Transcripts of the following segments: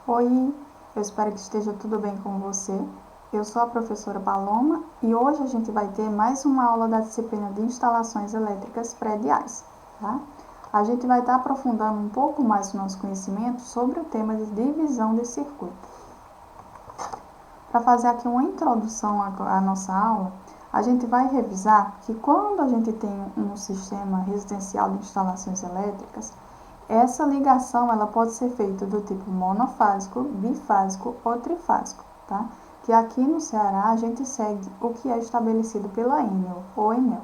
Oi, eu espero que esteja tudo bem com você. Eu sou a professora Paloma e hoje a gente vai ter mais uma aula da disciplina de instalações elétricas prediais, tá? A gente vai estar aprofundando um pouco mais o nosso conhecimento sobre o tema de divisão de circuito. Para fazer aqui uma introdução à nossa aula, a gente vai revisar que quando a gente tem um sistema residencial de instalações elétricas, essa ligação ela pode ser feita do tipo monofásico, bifásico ou trifásico, tá? Que aqui no Ceará a gente segue o que é estabelecido pela Enel ou Enel.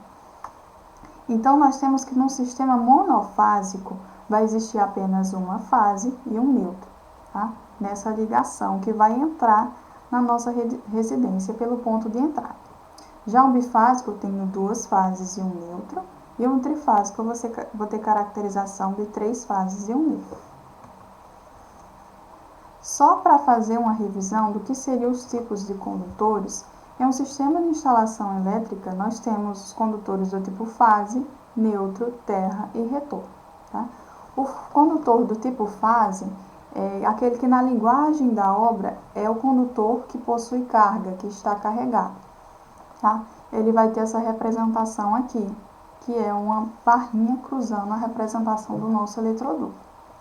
Então nós temos que num sistema monofásico vai existir apenas uma fase e um neutro, tá? Nessa ligação que vai entrar na nossa residência pelo ponto de entrada. Já um bifásico eu tenho duas fases e um neutro, e um trifásico eu vou ter caracterização de três fases e um neutro. Só para fazer uma revisão do que seriam os tipos de condutores, em um sistema de instalação elétrica nós temos os condutores do tipo fase, neutro, terra e retorno. Tá? O condutor do tipo fase é aquele que na linguagem da obra é o condutor que possui carga, que está carregado. Tá? Ele vai ter essa representação aqui, que é uma barrinha cruzando a representação do nosso eletroduto.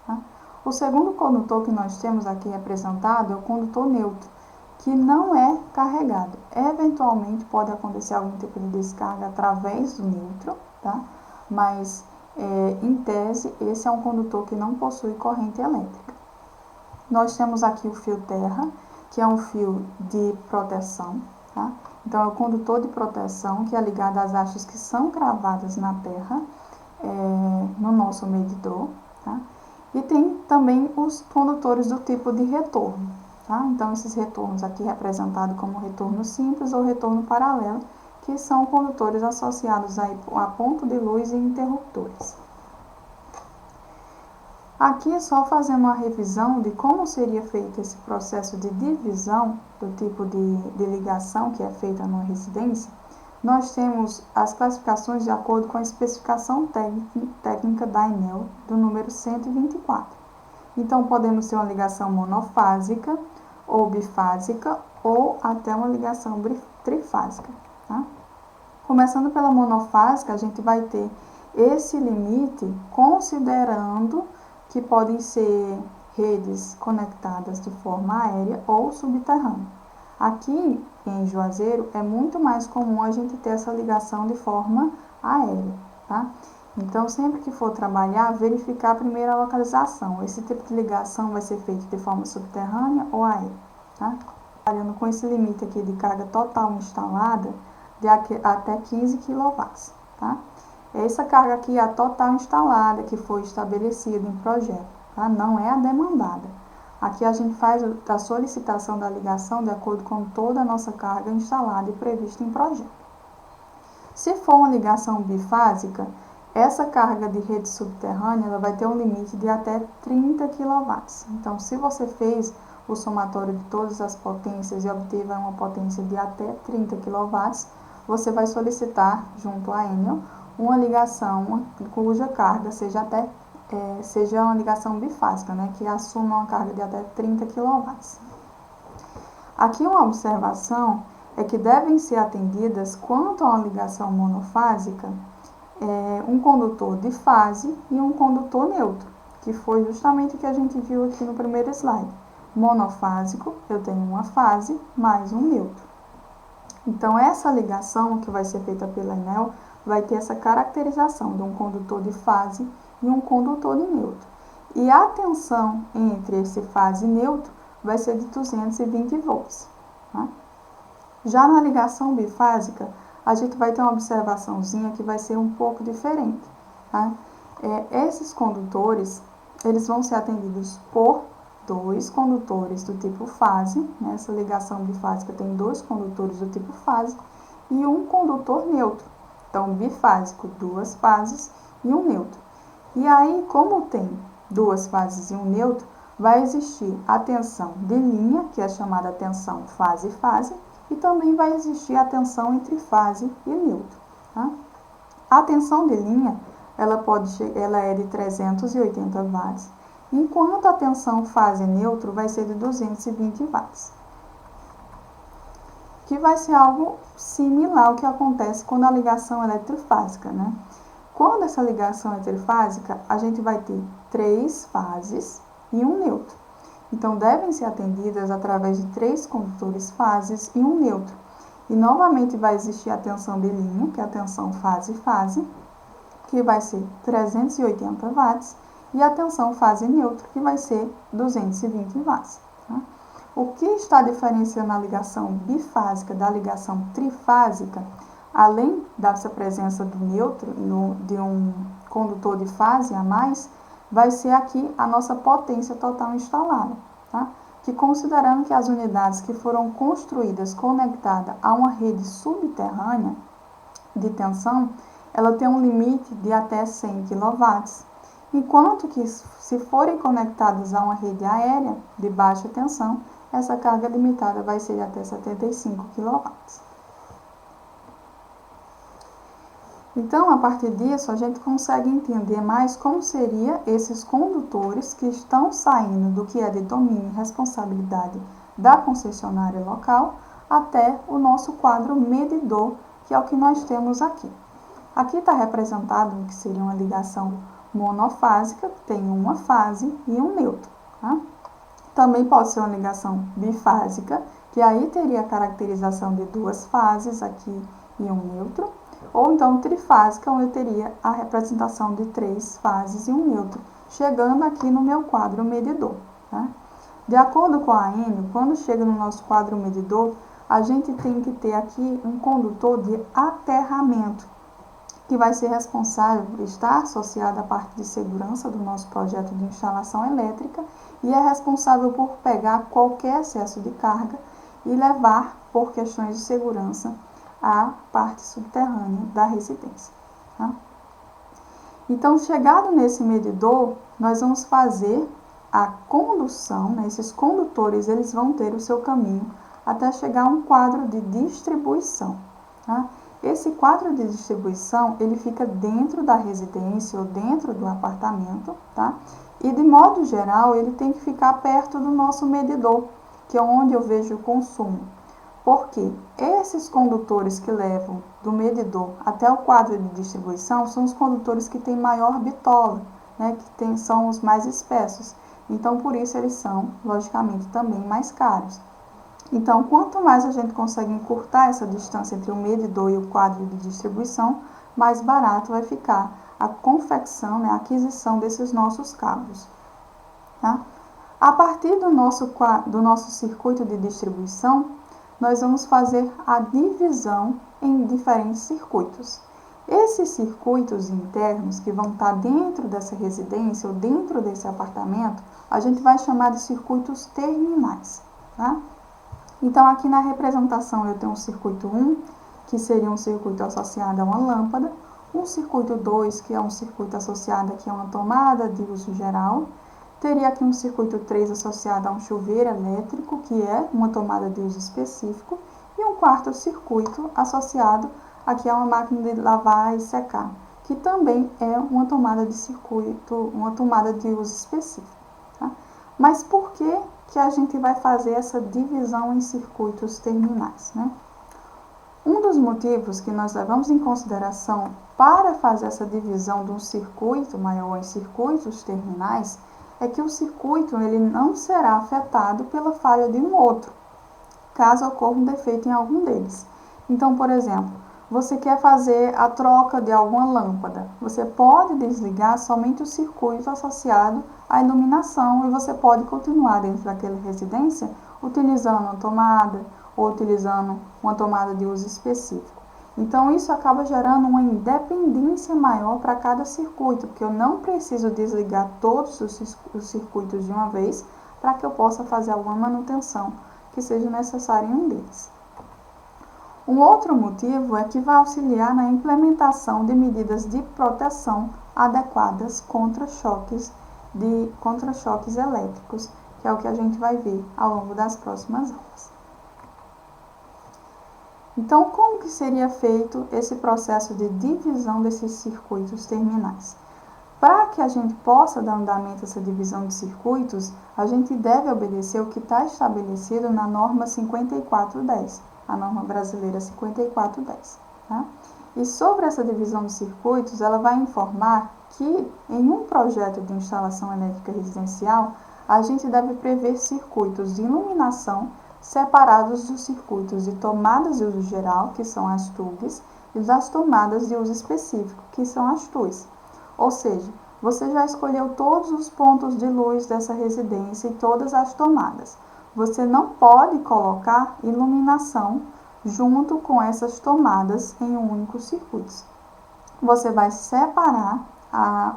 Tá? O segundo condutor que nós temos aqui representado é o condutor neutro, que não é carregado. Eventualmente pode acontecer algum tipo de descarga através do neutro, tá? Mas em tese esse é um condutor que não possui corrente elétrica. Nós temos aqui o fio terra, que é um fio de proteção, tá? Então, é o condutor de proteção que é ligado às hastes que são cravadas na terra, no nosso medidor, tá? E tem também os condutores do tipo de retorno, tá? Então, esses retornos aqui representados como retorno simples ou retorno paralelo, que são condutores associados a ponto de luz e interruptores. Aqui, só fazendo uma revisão de como seria feito esse processo de divisão do tipo de ligação que é feita numa residência, nós temos as classificações de acordo com a especificação técnica da Enel do número 124. Então, podemos ter uma ligação monofásica ou bifásica ou até uma ligação trifásica. Tá? Começando pela monofásica, a gente vai ter esse limite considerando que podem ser redes conectadas de forma aérea ou subterrânea. Aqui em Juazeiro é muito mais comum a gente ter essa ligação de forma aérea, tá? Então, sempre que for trabalhar, verificar primeiro a localização. Esse tipo de ligação vai ser feito de forma subterrânea ou aérea, tá? Trabalhando com esse limite aqui de carga total instalada de até 15 kW, tá? Essa carga aqui é a total instalada, que foi estabelecida em projeto, tá? Não é a demandada. Aqui a gente faz a solicitação da ligação de acordo com toda a nossa carga instalada e prevista em projeto. Se for uma ligação bifásica, essa carga de rede subterrânea ela vai ter um limite de até 30 kW. Então, se você fez o somatório de todas as potências e obteve uma potência de até 30 kW, você vai solicitar, junto à Enel, uma ligação cuja carga seja uma ligação bifásica, né, que assuma uma carga de até 30 kW. Aqui uma observação é que devem ser atendidas, quanto a uma ligação monofásica, um condutor de fase e um condutor neutro, que foi justamente o que a gente viu aqui no primeiro slide. Monofásico, eu tenho uma fase mais um neutro. Então, essa ligação que vai ser feita pela Enel vai ter essa caracterização de um condutor de fase e um condutor de neutro. E a tensão entre esse fase e neutro vai ser de 220 volts. Tá? Já na ligação bifásica, a gente vai ter uma observaçãozinha que vai ser um pouco diferente. Tá? Esses condutores, eles vão ser atendidos por dois condutores do tipo fase, nessa ligação bifásica tem dois condutores do tipo fase e um condutor neutro. Então, bifásico, duas fases e um neutro. E aí, como tem duas fases e um neutro, vai existir a tensão de linha, que é chamada tensão fase-fase, e também vai existir a tensão entre fase e neutro. Tá? A tensão de linha, ela é de 380 watts, enquanto a tensão fase neutro vai ser de 220 watts, que vai ser algo similar ao que acontece quando a ligação é trifásica, né? Quando essa ligação é trifásica, a gente vai ter 3 fases e um neutro. Então, devem ser atendidas através de 3 condutores fases e um neutro. E, novamente, vai existir a tensão de linha, que é a tensão fase-fase, que vai ser 380 watts, e a tensão fase neutro, que vai ser 220 watts. Tá? O que está diferenciando a ligação bifásica da ligação trifásica, além dessa presença do neutro, de um condutor de fase a mais, vai ser aqui a nossa potência total instalada, tá? Que considerando que as unidades que foram construídas conectadas a uma rede subterrânea de tensão, ela tem um limite de até 100 kW, enquanto que se forem conectadas a uma rede aérea de baixa tensão, essa carga limitada vai ser de até 75 kW. Então, a partir disso, a gente consegue entender mais como seriam esses condutores que estão saindo do que é de domínio e responsabilidade da concessionária local até o nosso quadro medidor, que é o que nós temos aqui. Aqui está representado o que seria uma ligação monofásica, que tem uma fase e um neutro. Tá? Também pode ser uma ligação bifásica, que aí teria a caracterização de 2 fases aqui e um neutro. Ou então trifásica, onde teria a representação de 3 fases e um neutro, chegando aqui no meu quadro medidor. Tá? De acordo com a Enel, quando chega no nosso quadro medidor, a gente tem que ter aqui um condutor de aterramento, que vai ser responsável por estar associado à parte de segurança do nosso projeto de instalação elétrica e é responsável por pegar qualquer excesso de carga e levar, por questões de segurança, a parte subterrânea da residência. Tá? Então, chegado nesse medidor, nós vamos fazer a condução, né? Esses condutores eles vão ter o seu caminho até chegar a um quadro de distribuição. Tá? Esse quadro de distribuição, ele fica dentro da residência ou dentro do apartamento, tá? E de modo geral, ele tem que ficar perto do nosso medidor, que é onde eu vejo o consumo. Porque esses condutores que levam do medidor até o quadro de distribuição são os condutores que têm maior bitola, né, são os mais espessos. Então, por isso, eles são, logicamente, também mais caros. Então, quanto mais a gente consegue encurtar essa distância entre o medidor e o quadro de distribuição, mais barato vai ficar a confecção, né, a aquisição desses nossos cabos. Tá? A partir do nosso circuito de distribuição, nós vamos fazer a divisão em diferentes circuitos. Esses circuitos internos que vão estar dentro dessa residência ou dentro desse apartamento, a gente vai chamar de circuitos terminais. Tá? Então, aqui na representação eu tenho um circuito 1, que seria um circuito associado a uma lâmpada, um circuito 2, que é um circuito associado aqui a uma tomada de uso geral, teria aqui um circuito 3 associado a um chuveiro elétrico, que é uma tomada de uso específico, e um quarto circuito associado aqui a uma máquina de lavar e secar, que também é uma tomada de circuito, uma tomada de uso específico. Tá? Mas por que a gente vai fazer essa divisão em circuitos terminais, né? Um dos motivos que nós levamos em consideração para fazer essa divisão de um circuito maior em circuitos terminais é que o circuito ele não será afetado pela falha de um outro, caso ocorra um defeito em algum deles. Então, por exemplo, você quer fazer a troca de alguma lâmpada, você pode desligar somente o circuito associado à iluminação e você pode continuar dentro daquela residência utilizando uma tomada ou utilizando uma tomada de uso específico. Então, isso acaba gerando uma independência maior para cada circuito, porque eu não preciso desligar todos os circuitos de uma vez para que eu possa fazer alguma manutenção que seja necessária em um deles. Um outro motivo é que vai auxiliar na implementação de medidas de proteção adequadas contra choques elétricos, que é o que a gente vai ver ao longo das próximas aulas. Então, como que seria feito esse processo de divisão desses circuitos terminais? Para que a gente possa dar andamento a essa divisão de circuitos, a gente deve obedecer o que está estabelecido na norma 5410, a norma brasileira 5410. Tá? E sobre essa divisão de circuitos, ela vai informar que em um projeto de instalação elétrica residencial, a gente deve prever circuitos de iluminação separados dos circuitos de tomadas de uso geral, que são as TUGs, e das tomadas de uso específico, que são as TUs. Ou seja, você já escolheu todos os pontos de luz dessa residência e todas as tomadas. Você não pode colocar iluminação junto com essas tomadas em um único circuito. Você vai separar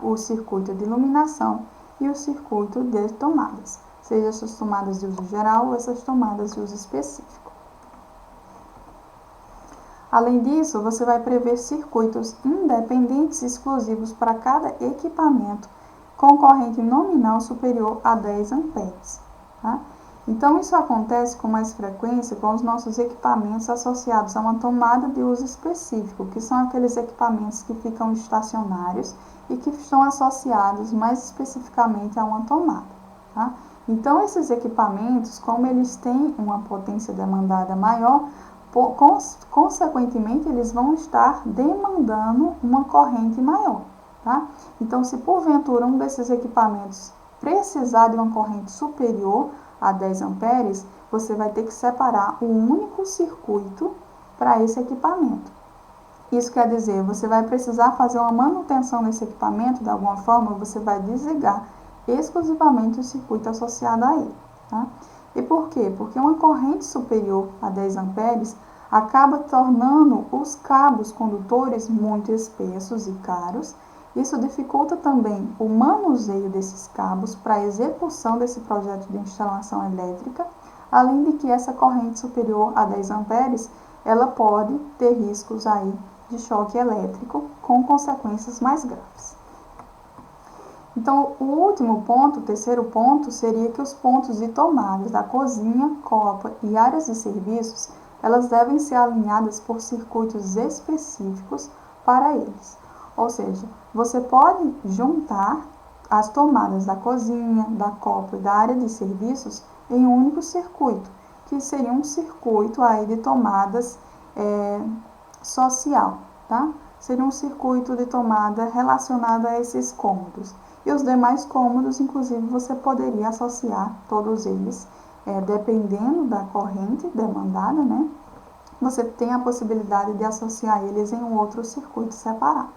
o circuito de iluminação e o circuito de tomadas, seja essas tomadas de uso geral ou essas tomadas de uso específico. Além disso, você vai prever circuitos independentes e exclusivos para cada equipamento com corrente nominal superior a 10 amperes. Tá? Então, isso acontece com mais frequência com os nossos equipamentos associados a uma tomada de uso específico, que são aqueles equipamentos que ficam estacionários e que estão associados mais especificamente a uma tomada. Tá? Então, esses equipamentos, como eles têm uma potência demandada maior, consequentemente, eles vão estar demandando uma corrente maior. Tá? Então, se porventura um desses equipamentos precisar de uma corrente superior a 10 amperes, você vai ter que separar um único circuito para esse equipamento. Isso quer dizer, você vai precisar fazer uma manutenção desse equipamento, de alguma forma, você vai desligar exclusivamente o circuito associado a ele. Tá? E por quê? Porque uma corrente superior a 10 amperes acaba tornando os cabos condutores muito espessos e caros. Isso dificulta também o manuseio desses cabos para a execução desse projeto de instalação elétrica, além de que essa corrente superior a 10 amperes, ela pode ter riscos aí de choque elétrico com consequências mais graves. Então, o último ponto, o terceiro ponto, seria que os pontos de tomadas da cozinha, copa e áreas de serviços, elas devem ser alinhadas por circuitos específicos para eles. Ou seja, você pode juntar as tomadas da cozinha, da copa e da área de serviços em um único circuito, que seria um circuito aí de tomadas social, tá? Seria um circuito de tomada relacionado a esses cômodos. E os demais cômodos, inclusive, você poderia associar todos eles, dependendo da corrente demandada, né? Você tem a possibilidade de associar eles em um outro circuito separado.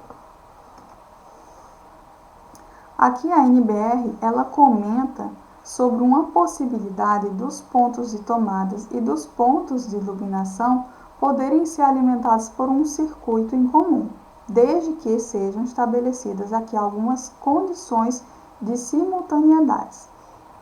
Aqui a NBR, ela comenta sobre uma possibilidade dos pontos de tomadas e dos pontos de iluminação poderem ser alimentados por um circuito em comum, desde que sejam estabelecidas aqui algumas condições de simultaneidade.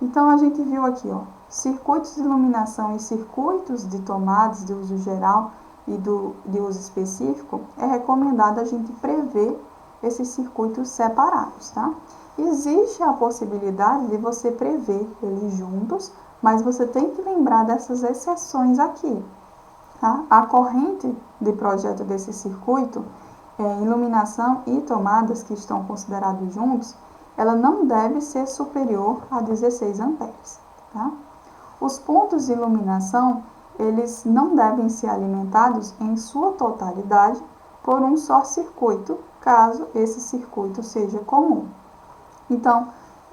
Então, a gente viu aqui, circuitos de iluminação e circuitos de tomadas de uso geral e de uso específico, é recomendado a gente prever esses circuitos separados, tá? Existe a possibilidade de você prever eles juntos, mas você tem que lembrar dessas exceções aqui. Tá? A corrente de projeto desse circuito, iluminação e tomadas que estão considerados juntos, ela não deve ser superior a 16 amperes. Tá? Os pontos de iluminação, eles não devem ser alimentados em sua totalidade por um só circuito, caso esse circuito seja comum. Então,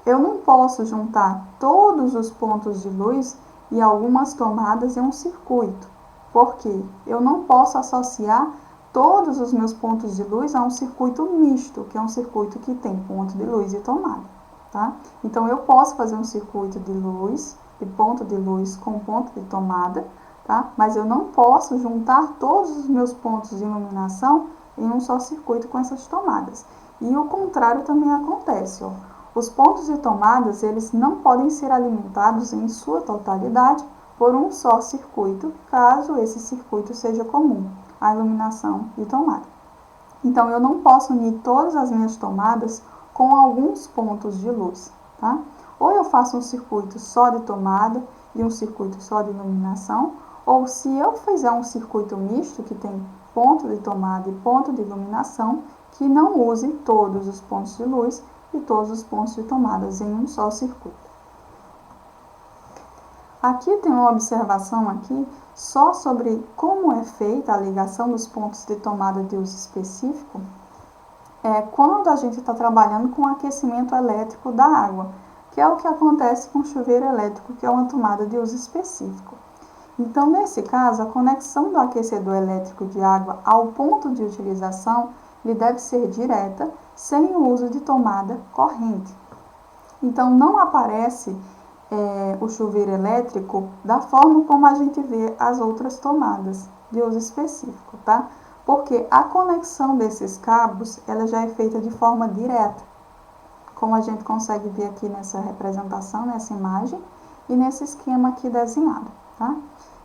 eu não posso juntar todos os pontos de luz e algumas tomadas em um circuito, porque eu não posso associar todos os meus pontos de luz a um circuito misto, que é um circuito que tem ponto de luz e tomada. Tá? Então, eu posso fazer um circuito de luz, de ponto de luz com ponto de tomada, tá? Mas eu não posso juntar todos os meus pontos de iluminação em um só circuito com essas tomadas. E o contrário também acontece. Os pontos de tomadas, eles não podem ser alimentados em sua totalidade por um só circuito, caso esse circuito seja comum, a iluminação e tomada. Então, eu não posso unir todas as minhas tomadas com alguns pontos de luz, tá? Ou eu faço um circuito só de tomada e um circuito só de iluminação, ou se eu fizer um circuito misto, que tem ponto de tomada e ponto de iluminação, que não use todos os pontos de luz e todos os pontos de tomadas em um só circuito. Aqui tem uma observação aqui só sobre como é feita a ligação dos pontos de tomada de uso específico quando a gente está trabalhando com aquecimento elétrico da água, que é o que acontece com o chuveiro elétrico, que é uma tomada de uso específico. Então, nesse caso, a conexão do aquecedor elétrico de água ao ponto de utilização ele deve ser direta, sem o uso de tomada corrente. Então, não aparece o chuveiro elétrico da forma como a gente vê as outras tomadas de uso específico, tá? Porque a conexão desses cabos ela já é feita de forma direta, como a gente consegue ver aqui nessa representação, nessa imagem e nesse esquema aqui desenhado, tá?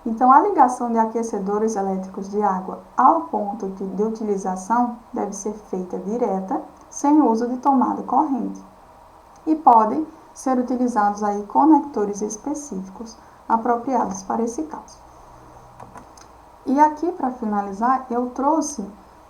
Então, a ligação de aquecedores elétricos de água ao ponto de utilização deve ser feita direta, sem uso de tomada corrente. E podem ser utilizados aí conectores específicos apropriados para esse caso. E aqui, para finalizar, eu trouxe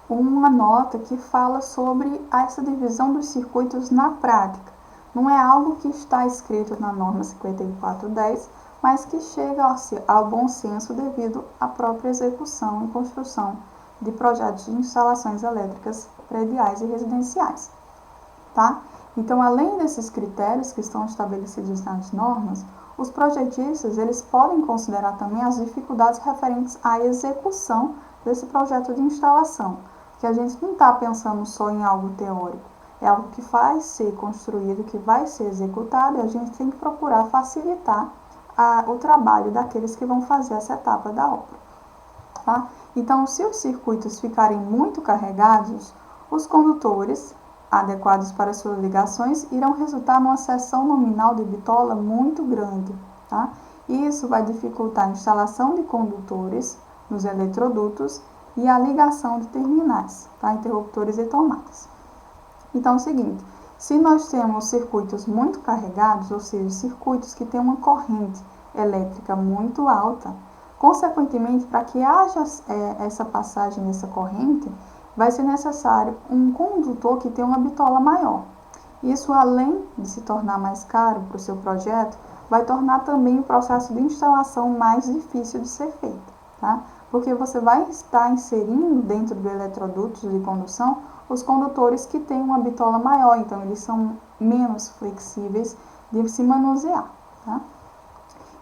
uma nota que fala sobre essa divisão dos circuitos na prática. Não é algo que está escrito na norma 5410, mas que chega ao bom senso devido à própria execução e construção de projetos de instalações elétricas prediais e residenciais, tá? Então, além desses critérios que estão estabelecidos nas normas, os projetistas eles podem considerar também as dificuldades referentes à execução desse projeto de instalação, que a gente não está pensando só em algo teórico, é algo que vai ser construído, que vai ser executado, e a gente tem que procurar facilitar o trabalho daqueles que vão fazer essa etapa da obra, tá? Então, se os circuitos ficarem muito carregados, os condutores adequados para suas ligações irão resultar numa seção nominal de bitola muito grande, tá? E isso vai dificultar a instalação de condutores nos eletrodutos e a ligação de terminais, tá? Interruptores e tomadas. Então, é o seguinte, se nós temos circuitos muito carregados, ou seja, circuitos que têm uma corrente elétrica muito alta, consequentemente, para que haja essa passagem dessa corrente, vai ser necessário um condutor que tenha uma bitola maior. Isso, além de se tornar mais caro para o seu projeto, vai tornar também o processo de instalação mais difícil de ser feito, tá? Porque você vai estar inserindo dentro do eletroduto de condução os condutores que têm uma bitola maior, então eles são menos flexíveis de se manusear, tá?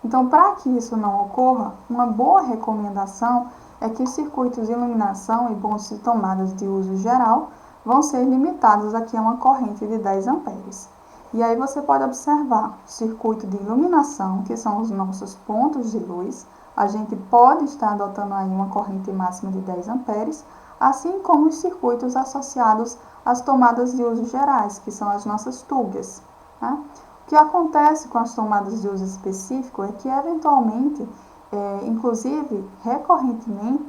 Então, para que isso não ocorra, uma boa recomendação é que os circuitos de iluminação e pontos de tomadas de uso geral vão ser limitados aqui a uma corrente de 10 amperes. E aí você pode observar o circuito de iluminação, que são os nossos pontos de luz. A gente pode estar adotando aí uma corrente máxima de 10 amperes, assim como os circuitos associados às tomadas de uso gerais, que são as nossas túbias, né? O que acontece com as tomadas de uso específico é que, eventualmente, inclusive recorrentemente,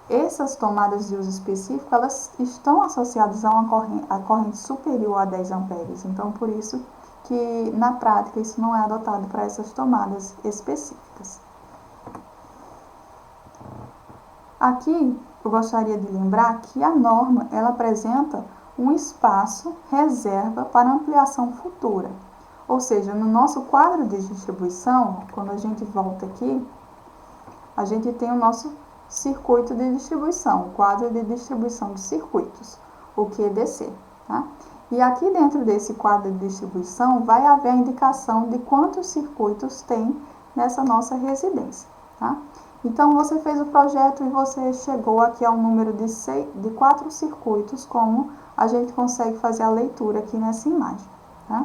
essas tomadas de uso específico, elas estão associadas a a corrente superior a 10 amperes. Então, por isso que, na prática, isso não é adotado para essas tomadas específicas. Aqui, eu gostaria de lembrar que a norma, ela apresenta um espaço reserva para ampliação futura. Ou seja, no nosso quadro de distribuição, quando a gente volta aqui, a gente tem o nosso circuito de distribuição, o quadro de distribuição de circuitos, o QDC, tá? E aqui dentro desse quadro de distribuição vai haver a indicação de quantos circuitos tem nessa nossa residência, tá? Então, você fez o projeto e você chegou aqui ao número de 4 circuitos, como a gente consegue fazer a leitura aqui nessa imagem, tá?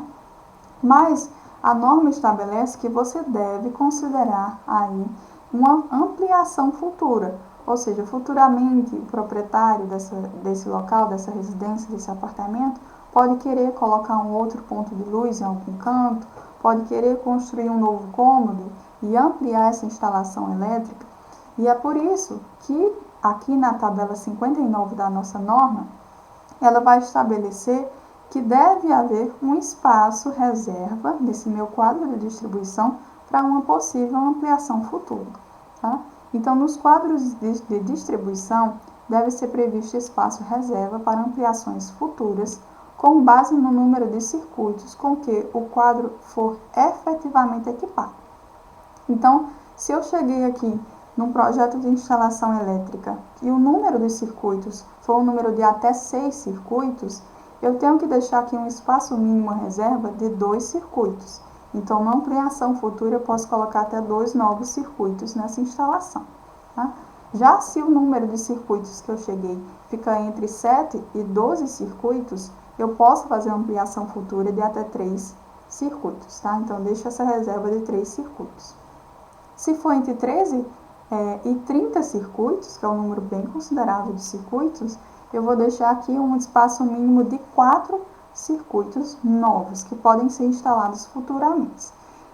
Mas a norma estabelece que você deve considerar aí uma ampliação futura, ou seja, futuramente o proprietário desse local, dessa residência, desse apartamento, pode querer colocar um outro ponto de luz em algum canto, pode querer construir um novo cômodo e ampliar essa instalação elétrica. E é por isso que aqui na tabela 59 da nossa norma, ela vai estabelecer que deve haver um espaço reserva nesse meu quadro de distribuição para uma possível ampliação futura, tá? Então, nos quadros de distribuição, deve ser previsto espaço reserva para ampliações futuras, com base no número de circuitos com que o quadro for efetivamente equipado. Então, se eu cheguei aqui num projeto de instalação elétrica e o número de circuitos for um número de até 6 circuitos, eu tenho que deixar aqui um espaço mínimo reserva de 2 circuitos. Então, na ampliação futura, eu posso colocar até 2 novos circuitos nessa instalação. Tá? Já se o número de circuitos que eu cheguei fica entre 7 e 12 circuitos, eu posso fazer uma ampliação futura de até 3 circuitos. Tá? Então, deixo essa reserva de 3 circuitos. Se for entre 13 e 30 circuitos, que é um número bem considerável de circuitos, eu vou deixar aqui um espaço mínimo de 4 circuitos novos, que podem ser instalados futuramente.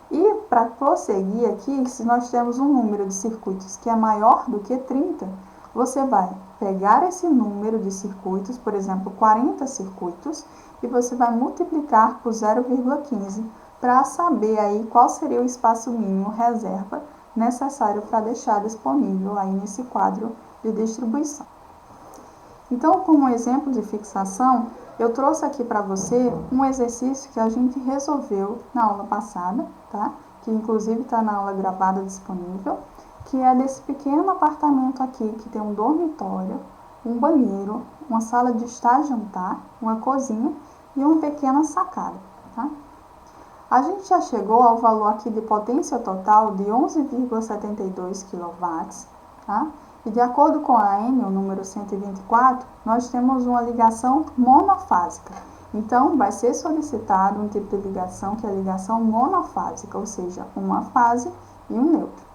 E para prosseguir aqui, se nós temos um número de circuitos que é maior do que 30, você vai pegar esse número de circuitos, por exemplo, 40 circuitos, e você vai multiplicar por 0,15 para saber aí qual seria o espaço mínimo reserva necessário para deixar disponível aí nesse quadro de distribuição. Então, como exemplo de fixação, eu trouxe aqui para você um exercício que a gente resolveu na aula passada, tá? Que inclusive está na aula gravada disponível, que é desse pequeno apartamento aqui, que tem um dormitório, um banheiro, uma sala de estar e jantar, uma cozinha e uma pequena sacada, tá? A gente já chegou ao valor aqui de potência total de 11,72 kW, tá? E de acordo com a AN, o número 124, nós temos uma ligação monofásica. Então, vai ser solicitado um tipo de ligação que é a ligação monofásica, ou seja, uma fase e um neutro.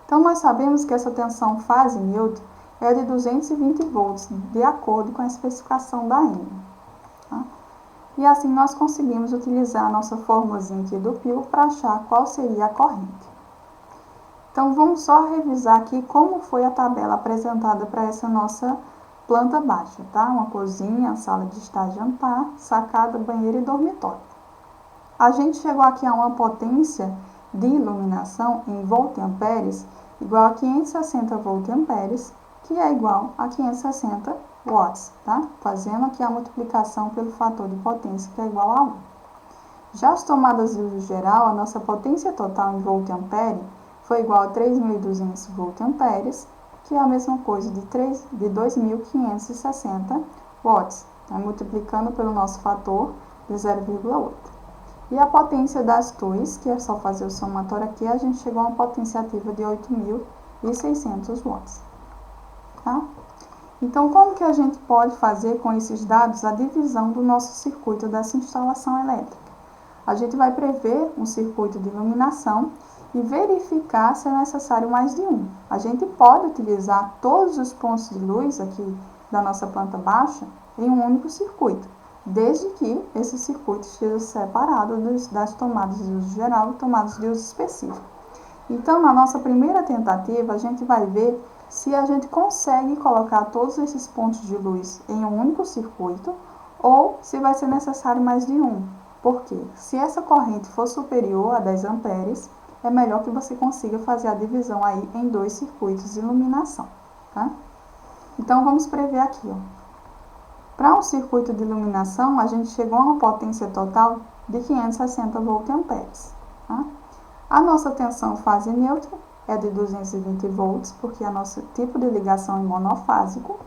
Então, nós sabemos que essa tensão fase-neutro é de 220 volts, de acordo com a especificação da AN. Tá? E assim nós conseguimos utilizar a nossa formulazinha aqui do pio para achar qual seria a corrente. Então, vamos só revisar aqui como foi a tabela apresentada para essa nossa planta baixa, tá? Uma cozinha, sala de estar e jantar, sacada, banheiro e dormitório. A gente chegou aqui a uma potência de iluminação em voltamperes igual a 560 voltamperes, que é igual a 560 watts, tá? Fazendo aqui a multiplicação pelo fator de potência, que é igual a 1. Já as tomadas de uso geral, a nossa potência total em voltampere foi igual a 3.200 voltamperes, que é a mesma coisa de 2.560 watts, tá? Multiplicando pelo nosso fator de 0,8. E a potência das TUIs, que é só fazer o somatório aqui, a gente chegou a uma potência ativa de 8.600 watts. Tá? Então, como que a gente pode fazer com esses dados a divisão do nosso circuito dessa instalação elétrica? A gente vai prever um circuito de iluminação e verificar se é necessário mais de um. A gente pode utilizar todos os pontos de luz aqui da nossa planta baixa em um único circuito, desde que esse circuito esteja separado das tomadas de uso geral e tomadas de uso específico. Então, na nossa primeira tentativa, a gente vai ver se a gente consegue colocar todos esses pontos de luz em um único circuito ou se vai ser necessário mais de um. Porque se essa corrente for superior a 10 amperes, é melhor que você consiga fazer a divisão aí em 2 circuitos de iluminação, tá? Então, vamos prever aqui, ó. Para um circuito de iluminação, a gente chegou a uma potência total de 560 voltamperes, tá? A nossa tensão fase neutra é de 220 volts, porque o nosso tipo de ligação é monofásico.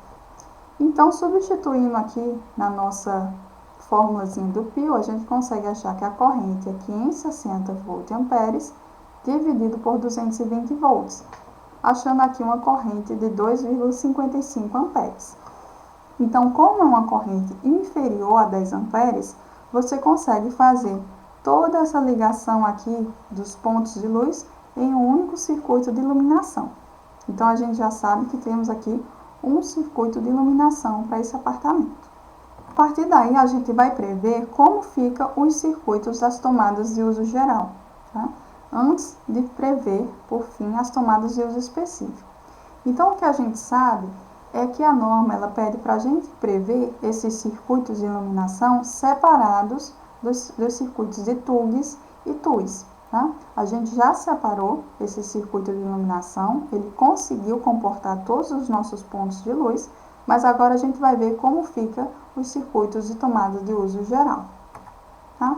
Então, substituindo aqui na nossa formulazinha do pio, a gente consegue achar que a corrente é 560 voltamperes dividido por 220 volts, achando aqui uma corrente de 2,55 amperes. Então, como é uma corrente inferior a 10 amperes, você consegue fazer toda essa ligação aqui dos pontos de luz em um único circuito de iluminação. Então, a gente já sabe que temos aqui um circuito de iluminação para esse apartamento. A partir daí, a gente vai prever como ficam os circuitos das tomadas de uso geral, tá? Antes de prever, por fim, as tomadas de uso específico. Então, o que a gente sabe é que a norma ela pede para a gente prever esses circuitos de iluminação separados dos circuitos de TUGs e TUIs. Tá? A gente já separou esse circuito de iluminação, ele conseguiu comportar todos os nossos pontos de luz, mas agora a gente vai ver como fica os circuitos de tomada de uso geral. Tá?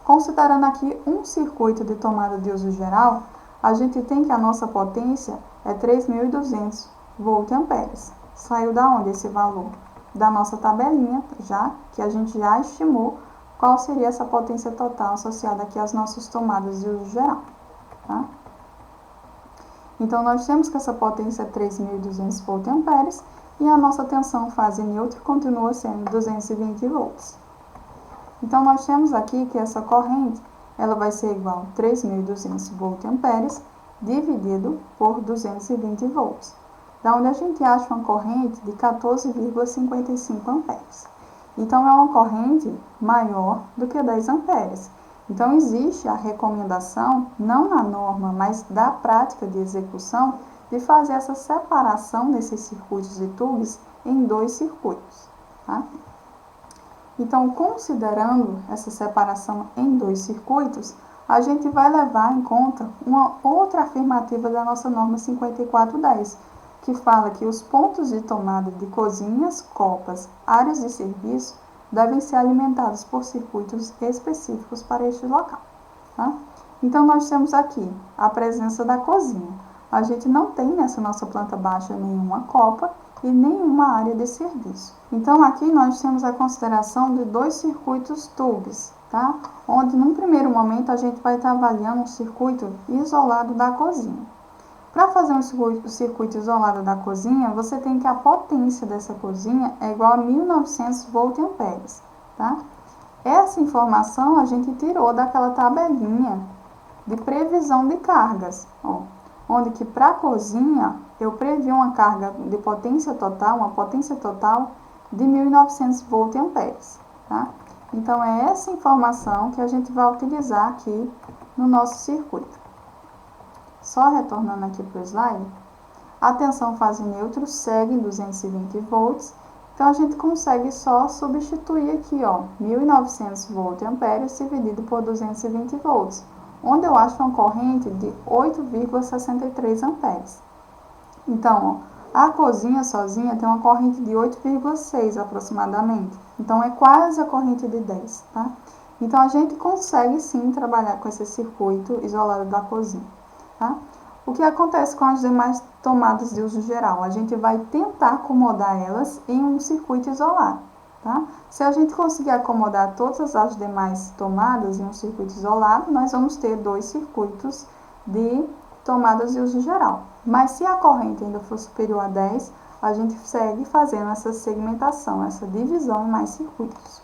Considerando aqui um circuito de tomada de uso geral, a gente tem que a nossa potência é 3.200 volt-amperes. Saiu da onde esse valor? Da nossa tabelinha, já que a gente já estimou qual seria essa potência total associada aqui às nossas tomadas de uso geral. Tá? Então, nós temos que essa potência é 3.200 volt-amperes e a nossa tensão fase neutra continua sendo 220 volts. Então, nós temos aqui que essa corrente ela vai ser igual a 3.200 volt-amperes dividido por 220 volts, da onde a gente acha uma corrente de 14,55 amperes. Então, é uma corrente maior do que 10 amperes. Então, existe a recomendação, não na norma, mas da prática de execução, de fazer essa separação desses circuitos de tubos em dois circuitos. Tá? Então, considerando essa separação em dois circuitos, a gente vai levar em conta uma outra afirmativa da nossa norma 5410, que fala que os pontos de tomada de cozinhas, copas, áreas de serviço devem ser alimentados por circuitos específicos para este local. Tá? Então, nós temos aqui a presença da cozinha. A gente não tem nessa nossa planta baixa nenhuma copa e nenhuma área de serviço. Então, aqui nós temos a consideração de dois circuitos tubes, tá? Onde, num primeiro momento, a gente vai estar avaliando um circuito isolado da cozinha. Para fazer um circuito isolado da cozinha, você tem que a potência dessa cozinha é igual a 1.900 volt-amperes, tá? Essa informação a gente tirou daquela tabelinha de previsão de cargas, ó, onde que para a cozinha eu previ uma carga de potência total, uma potência total de 1.900 volt-amperes, tá? Então, é essa informação que a gente vai utilizar aqui no nosso circuito. Só retornando aqui para o slide, a tensão fase neutro segue em 220 volts, então a gente consegue só substituir aqui, ó, 1.900 volt-amperes dividido por 220 volts, onde eu acho uma corrente de 8,63 amperes. Então, ó, a cozinha sozinha tem uma corrente de 8,6 aproximadamente, então é quase a corrente de 10, tá? Então, a gente consegue sim trabalhar com esse circuito isolado da cozinha. Tá? O que acontece com as demais tomadas de uso geral? A gente vai tentar acomodar elas em um circuito isolado. Tá? Se a gente conseguir acomodar todas as demais tomadas em um circuito isolado, nós vamos ter dois circuitos de tomadas de uso geral. Mas se a corrente ainda for superior a 10, a gente segue fazendo essa segmentação, essa divisão em mais circuitos.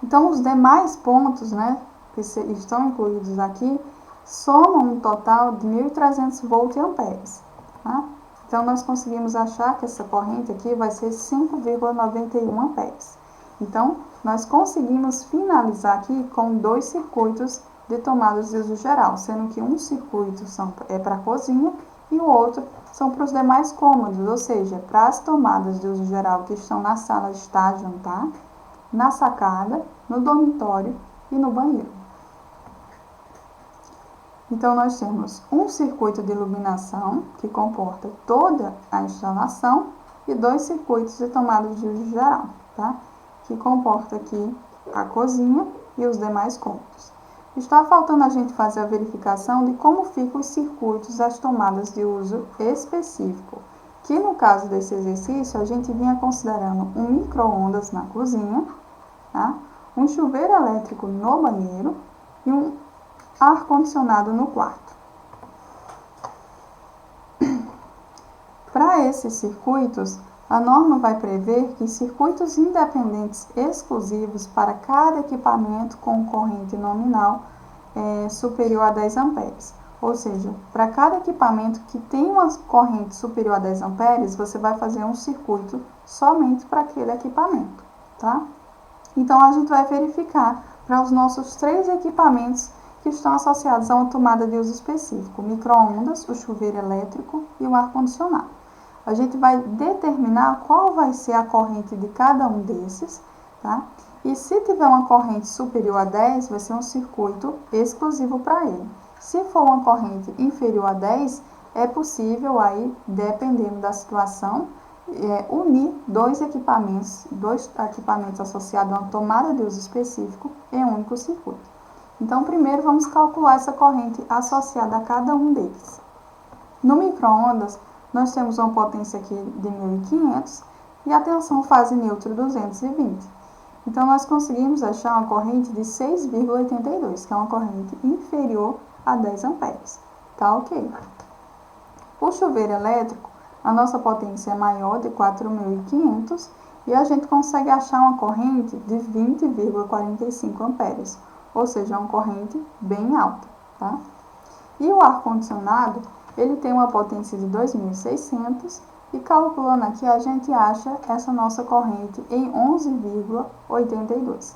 Então, os demais pontos, né, que estão incluídos aqui, somam um total de 1.300 volt-amperes. Tá? Então, nós conseguimos achar que essa corrente aqui vai ser 5,91 amperes. Então, nós conseguimos finalizar aqui com dois circuitos de tomadas de uso geral, sendo que um circuito é para a cozinha e o outro são para os demais cômodos, ou seja, para as tomadas de uso geral que estão na sala de estar, jantar, na sacada, no dormitório e no banheiro. Então, nós temos um circuito de iluminação, que comporta toda a instalação, e dois circuitos de tomada de uso geral, tá? Que comporta aqui a cozinha e os demais cômodos. Está faltando a gente fazer a verificação de como ficam os circuitos das tomadas de uso específico, que no caso desse exercício, a gente vinha considerando um micro-ondas na cozinha, tá? Um chuveiro elétrico no banheiro e um ar-condicionado no quarto. Para esses circuitos, a norma vai prever que circuitos independentes exclusivos para cada equipamento com corrente nominal superior a 10 amperes. Ou seja, para cada equipamento que tem uma corrente superior a 10 amperes, você vai fazer um circuito somente para aquele equipamento, tá? Então, a gente vai verificar para os nossos três equipamentos que estão associados a uma tomada de uso específico, o micro-ondas, o chuveiro elétrico e o ar-condicionado. A gente vai determinar qual vai ser a corrente de cada um desses, tá? E se tiver uma corrente superior a 10, vai ser um circuito exclusivo para ele. Se for uma corrente inferior a 10, é possível aí, dependendo da situação, unir dois equipamentos associados a uma tomada de uso específico em um único circuito. Então, primeiro vamos calcular essa corrente associada a cada um deles. No micro-ondas, nós temos uma potência aqui de 1.500 e a tensão fase neutra 220. Então, nós conseguimos achar uma corrente de 6,82, que é uma corrente inferior a 10 amperes. Tá ok. O chuveiro elétrico, a nossa potência é maior de 4.500 e a gente consegue achar uma corrente de 20,45 amperes, ou seja, uma corrente bem alta, tá? E o ar-condicionado, ele tem uma potência de 2.600 e calculando aqui a gente acha essa nossa corrente em 11,82.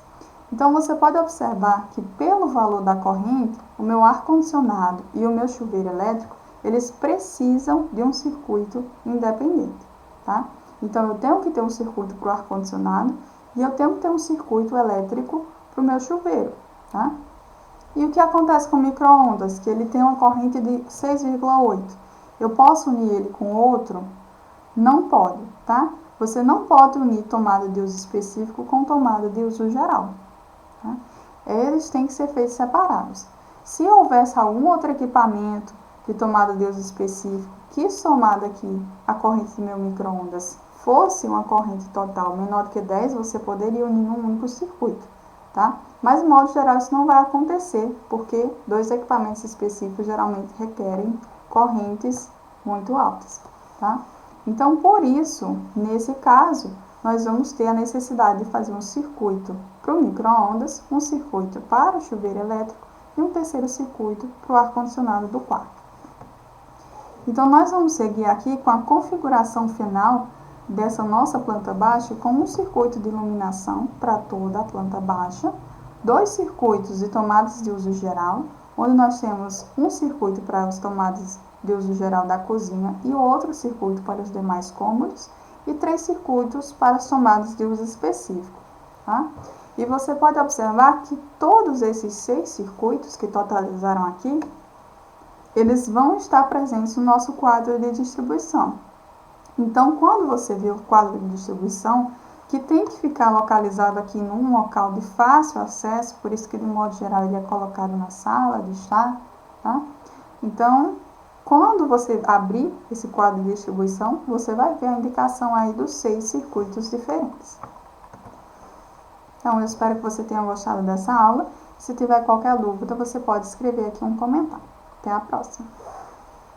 Então, você pode observar que pelo valor da corrente, o meu ar-condicionado e o meu chuveiro elétrico, eles precisam de um circuito independente, tá? Então, eu tenho que ter um circuito para o ar-condicionado e eu tenho que ter um circuito elétrico para o meu chuveiro, tá? E o que acontece com o micro-ondas? Que ele tem uma corrente de 6,8. Eu posso unir ele com outro? Não pode, tá? Você não pode unir tomada de uso específico com tomada de uso geral, tá? Eles têm que ser feitos separados. Se houvesse algum outro equipamento de tomada de uso específico que somado aqui a corrente do meu micro-ondas fosse uma corrente total menor do que 10, você poderia unir num único circuito, tá? Mas, de modo geral, isso não vai acontecer, porque dois equipamentos específicos geralmente requerem correntes muito altas, tá? Então, por isso, nesse caso, nós vamos ter a necessidade de fazer um circuito para o micro-ondas, um circuito para o chuveiro elétrico e um terceiro circuito para o ar-condicionado do quarto. Então, nós vamos seguir aqui com a configuração final dessa nossa planta baixa com um circuito de iluminação para toda a planta baixa, dois circuitos de tomadas de uso geral, onde nós temos um circuito para as tomadas de uso geral da cozinha e outro circuito para os demais cômodos e 3 circuitos para as tomadas de uso específico, tá? E você pode observar que todos esses 6 circuitos que totalizaram aqui, eles vão estar presentes no nosso quadro de distribuição. Então, quando você vê o quadro de distribuição, que tem que ficar localizado aqui num local de fácil acesso, por isso que, de modo geral, ele é colocado na sala de estar, tá? Então, quando você abrir esse quadro de distribuição, você vai ver a indicação aí dos 6 circuitos diferentes. Então, eu espero que você tenha gostado dessa aula. Se tiver qualquer dúvida, você pode escrever aqui um comentário. Até a próxima!